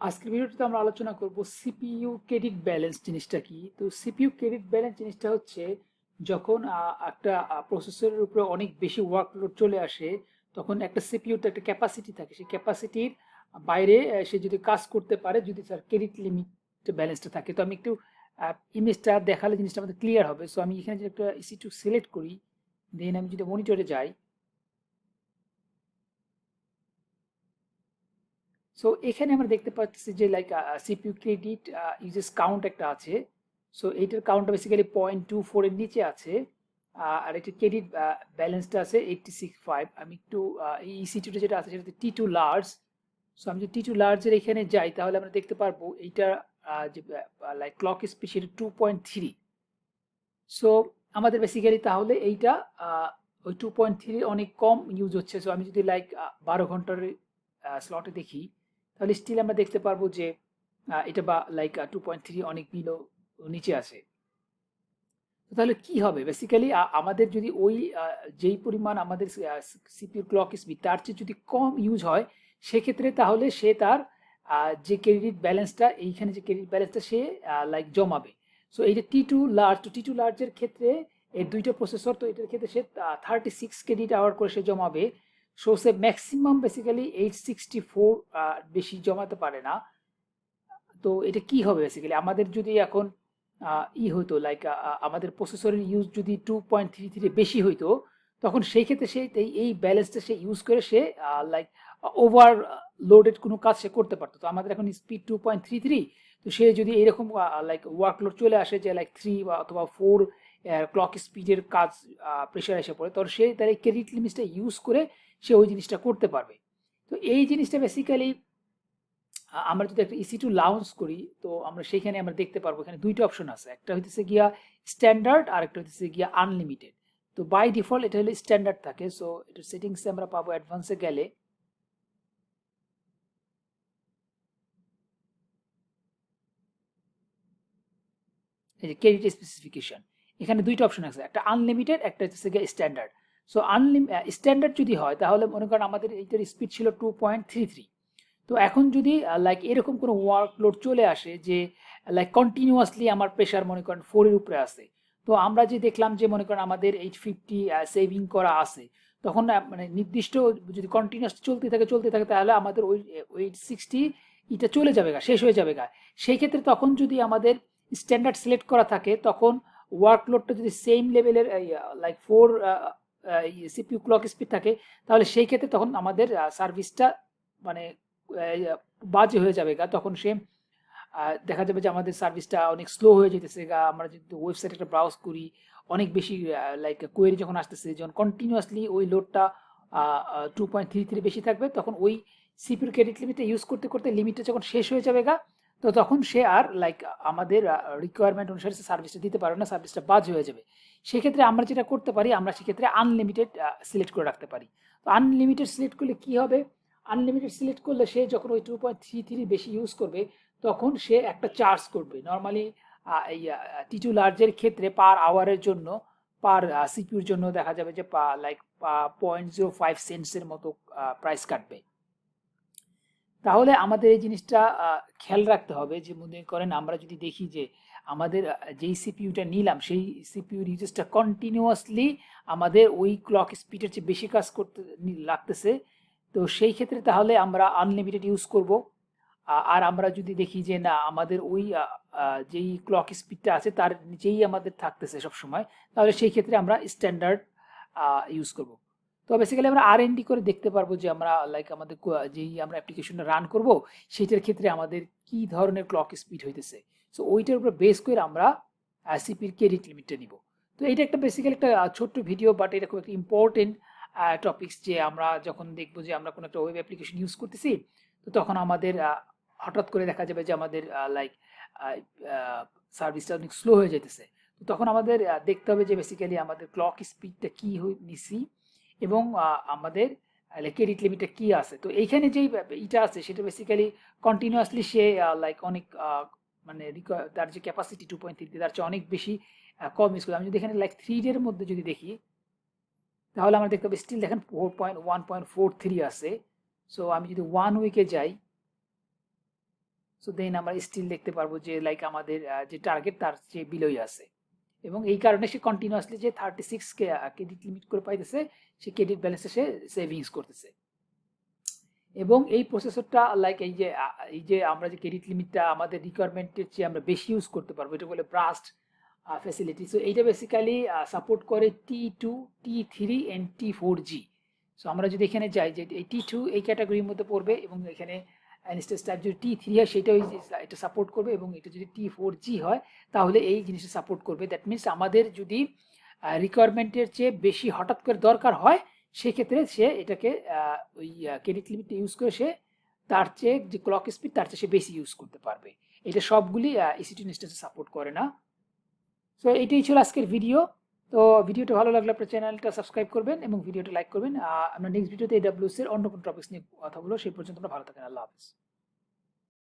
আজকের ভিডিওটিতে আমরা আলোচনা করব সিপিইউ ক্রেডিট ব্যালেন্স জিনিসটা কি। তো সিপিইউ ক্রেডিট ব্যালেন্স জিনিসটা হচ্ছে যখন একটা প্রসেসরের উপরে অনেক বেশি ওয়ার্কলোড চলে আসে, তখন একটা সিপিইউতে একটা ক্যাপাসিটি থাকে, সেই ক্যাপাসিটির বাইরে সে যদি কাজ করতে পারে, যদি তার ক্রেডিট লিমিট ব্যালেন্সটা থাকে। তো আমি একটু ইমেজটা দেখালে জিনিসটা আমাদের ক্লিয়ার হবে। সো আমি এখানে যদি একটা EC2 সিলেক্ট করি, দেন আমি যদি মনিটরে যাই, সো এখানে আমরা দেখতে পাচ্ছি যে like CPU credit uses count একটা আছে। সো এইটার কাউন্টটা বেসিক্যালি 0.24 এর নিচে আছে। আর এটা ক্রেডিট ব্যালেন্সটা আছে 86.5। আমি একটু এই EC2 যেটা আছে সেটাতে T2 লার্জ। সো আমি যদি T2 লার্জের এখানে যাই, তাহলে আমরা দেখতে পারবো এইটা যে লাইক ক্লক স্পিড সেটা 2.3। সো আমাদের বেসিক্যালি তাহলে এইটা ওই 2.3 অনেক কম ইউজ হচ্ছে। সো আমি যদি লাইক 12 ঘন্টার স্লটে দেখি, তাহলে স্টিল আমরা দেখতে পারবো যে এটা বা লাইক 2.3 অনেক বিলো নিচে আছে। তাহলে কি হবে বেসিক্যালি আমাদের যদি ওই যেই পরিমাণ আমাদের সিপিইউ ক্লক স্পিড তার চেয়ে যদি কম ইউজ হয়, সেক্ষেত্রে তাহলে সে তার যে ক্রেডিট ব্যালেন্সটা, এইখানে যে ক্রেডিট ব্যালেন্সটা সে লাইক জমাবে। সো এই যে T2 লার্জ, তো T2 লার্জের ক্ষেত্রে এর দুইটা প্রসেসর, তো এটার ক্ষেত্রে সে 36 ক্রেডিট আওয়ার করে সে জমাবে। সো সে ম্যাক্সিমাম বেসিক্যালি 864 বেশি জমাতে পারে না। তো এটা কি হবে বেসিক্যালি আমাদের যদি এখন হইতো লাইক আমাদের প্রসেসরের ইউজ যদি 2.33 বেশি হইতো, তখন সেই ক্ষেত্রে সে এই ব্যালেন্সটা সে ইউজ করে সে লাইক ওভার লোডেড কোনো কাজ সে করতে পারতো। তো আমাদের এখন স্পিড 2.33, তো সে যদি এরকম লাইক ওয়ার্কলোড চলে আসে যে লাইক 3 বা অথবা 4 ক্লক স্পিডের কাজ প্রেশার এসে পড়ে, তখন সে তার এই ক্রেডিট লিমিটটা ইউজ করে সে ওই জিনিসটা করতে পারবে। তো এই জিনিসটা বেসিক্যালি আমরা যদি একটা EC2 লঞ্চ করি, তো আমরা সেখানে আমরা দেখতে পারবো এখানে দুইটা অপশন আছে। একটা হইতেছে গিয়া স্ট্যান্ডার্ড, আর একটা হইতেছে গিয়া আনলিমিটেড। তো বাই ডিফল্ট এটা হলো স্ট্যান্ডার্ড থাকে। সো এটা সেটিংসে আমরা পাবো, অ্যাডভান্সে গেলে এই যে ক্রেডিট স্পেসিফিকেশন, এখানে দুইটা অপশন আছে, একটা আনলিমিটেড, একটা হচ্ছে গিয়ে স্ট্যান্ডার্ড। সো স্ট্যান্ডার্ড যদি হয়, তাহলে মনে করেন আমাদের এইটার স্পিড ছিল 2.33। তো এখন যদি লাইক এরকম কোনো ওয়ার্কলোড চলে আসে যে লাইক কন্টিনিউয়াসলি আমার প্রেশার মনে করেন 4 এর উপরে আছে, তো আমরা যে দেখলাম যে মনে করেন আমাদের 850 সেভিং করা আছে, তখন মানে নির্দিষ্ট যদি কন্টিনিউয়াস চলতে থাকে তাহলে আমাদের ওই 60 এটা চলে যাবে গা, শেষ হয়ে যাবে গা। সেই ক্ষেত্রে তখন যদি আমাদের স্ট্যান্ডার্ড সিলেক্ট করা থাকে, তখন ওয়ার্কলোডটা যদি সেম লেভেলের লাইক 4 সিপিইউ ক্লক স্পিড থাকে, তাহলে সেই ক্ষেত্রে তখন আমাদের সার্ভিসটা মানে বাজে হয়ে যাবে গা। তখন সে দেখা যাবে যে আমাদের সার্ভিসটা অনেক স্লো হয়ে যেতেছে গা। আমরা যদি ওয়েবসাইট একটা ব্রাউজ করি, অনেক বেশি লাইক কোয়েরি যখন আসতেছে, যখন কন্টিনিউয়াসলি ওই লোডটা 2.33 বেশি থাকবে, তখন ওই সিপিইউ ক্রেডিট লিমিটটা ইউজ করতে করতে লিমিটটা যখন শেষ হয়ে যাবে গা, তো তখন সে আর লাইক আমাদের রিকোয়ারমেন্ট অনুসারে সার্ভিসটা দিতে পারবে না, সার্ভিসটা বাজে হয়ে যাবে। সেক্ষেত্রে আমরা যেটা করতে পারি, আমরা সেক্ষেত্রে আনলিমিটেড সিলেক্ট করে রাখতে পারি। তো আনলিমিটেড সিলেক্ট করলে কি হবে, আনলিমিটেড সিলেক্ট করলে সে যখন ওই 2.33 বেশি ইউজ করবে, তখন সে একটা চার্জ করবে। নর্মালি এই T2 লার্জের ক্ষেত্রে পার আওয়ারের জন্য, পার সিপিউর জন্য দেখা যাবে যে লাইক 0.05 সেন্টসের মতো প্রাইস কাটবে। তাহলে আমাদের এই জিনিসটা খেয়াল রাখতে হবে যে মনে করেন আমরা যদি দেখি যে আমাদের যেই সিপিইউটা নিলাম, সেই সিপিইউর ইউজেসটা কন্টিনিউয়াসলি আমাদের ওই ক্লক স্পিডের চেয়ে বেশি কাজ করতে লাগতেছে, তো সেই ক্ষেত্রে তাহলে আমরা আনলিমিটেড ইউজ করব। আর আমরা যদি দেখি যে না আমাদের ওই যেই ক্লক স্পিডটা আছে তার নিচেই আমাদের থাকতেছে সব সময়, তাহলে সেই ক্ষেত্রে আমরা স্ট্যান্ডার্ড ইউজ করব। তো বেসিক্যালি আমরা R&D করে দেখতে পারবো যে আমরা লাইক আমাদের যেই আমরা অ্যাপ্লিকেশনটা রান করব, সেটার ক্ষেত্রে আমাদের কি ধরনের ক্লক স্পিড হইতেছে। সো ওইটার উপর বেস করে আমরা সিপির ক্রেডিট লিমিটটা নিব। তো এইটা একটা বেসিক্যালি একটা ছোট্ট ভিডিও, বাট এটা খুব একটা ইম্পর্টেন্ট টপিকস, যে আমরা যখন দেখবো যে আমরা কোনো একটা ওয়েব অ্যাপ্লিকেশন ইউজ করতেছি, তো তখন আমাদের হঠাৎ করে দেখা যাবে যে আমাদের লাইক সার্ভিসটা অনেক স্লো হয়ে যেতেছে। তো তখন আমাদের দেখতে হবে যে বেসিক্যালি আমাদের ক্লক স্পিডটা কি নিছি, এবং আমাদের ক্রেডিট লিমিটটা কি আছে। তো এইখানে যেই ইটা আছে সেটা বেসিক্যালি কন্টিনিউয়াসলি সে লাইক অনেক মানে তার যে ক্যাপাসিটি 2.3, তার চেয়ে অনেক বেশি কম ইউজ করে। আমি যদি এখানে লাইক 3 এর মধ্যে যদি দেখি, তাহলে আমরা দেখতে পাবো স্টিল দেখেন 1.43 আছে। সো আমি যদি 1 উইকে যাই, সো দেন আমরা স্টিল দেখতে পারবো যে লাইক আমাদের যে টার্গেট তার চেয়ে বিলোই আছে, এবং এই কারণে সে কন্টিনিউয়াসলি যে 36 ক্রেডিট লিমিট করে পাইতেছে, সে ক্রেডিট ব্যালেন্সে সে সেভিংস করতেছে। এবং এই প্রসেসরটা লাইক এই যে আমরা যে ক্রেডিট লিমিটটা আমাদের রিকোয়ারমেন্টের চেয়ে আমরা বেশি ইউজ করতে পারবো, এটা বলে ব্রাস্ট ফ্যাসিলিটি। সো এইটা বেসিক্যালি সাপোর্ট করে T2, T3 and T4G। So আমরা যদি এখানে যাই যে এই T2 এই ক্যাটাগরির মধ্যে পড়বে, এবং এখানে ইনস্ট্যান্স টাইপ যদি T3 হয় সেটাও এটা সাপোর্ট করবে, এবং এটা যদি T4G হয় তাহলে এই জিনিসটা সাপোর্ট করবে। দ্যাট মিনস আমাদের যদি রিকোয়ারমেন্টের চেয়ে বেশি হঠাৎ করে দরকার হয়, সেক্ষেত্রে সে এটাকে ওই ক্রেডিট লিমিটটা ইউজ করে সে তার চেয়ে যে ক্লক স্পিড তার চেয়ে সে বেশি ইউজ করতে পারবে। এটা সবগুলি EC2 ইনস্ট্যান্সে সাপোর্ট করে না। সো এটাই ছিল আজকের ভিডিও। তো ভিডিওটা ভালো লাগলে আপনার চ্যানেলটা সাবস্ক্রাইব করবেন এবং ভিডিওটা লাইক করবেন। আমরা নেক্সট ভিডিওতে AWS এর অন্য কোনো টপিকস নিয়ে কথা বলবো। সেই পর্যন্ত আমরা ভালো থাকেন। আল্লাহ হাফেজ।